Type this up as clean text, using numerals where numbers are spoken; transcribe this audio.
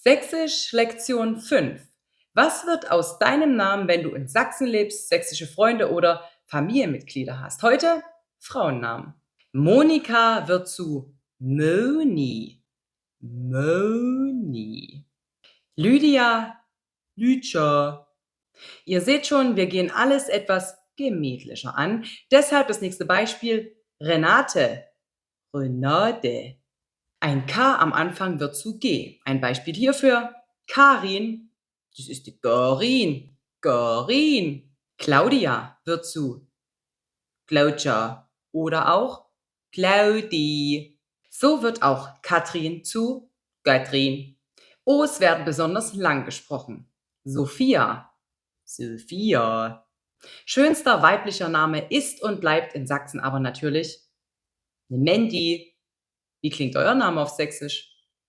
Sächsisch Lektion 5. Was wird aus deinem Namen, wenn du in Sachsen lebst, sächsische Freunde oder Familienmitglieder hast? Heute Frauennamen. Monika wird zu Moni. Moni. Lydia, Lütscher. Ihr seht schon, wir gehen alles etwas gemütlicher an. Deshalb das nächste Beispiel: Renate. Renate. Ein K am Anfang wird zu G. Ein Beispiel hierfür: Karin. Das ist die Karin. Karin. Claudia wird zu Claudia oder auch Claudi. So wird auch Katrin zu Katrin. O's werden besonders lang gesprochen. Sophia. Sophia. Schönster weiblicher Name ist und bleibt in Sachsen aber natürlich Mandy. Wie klingt euer Name auf Sächsisch?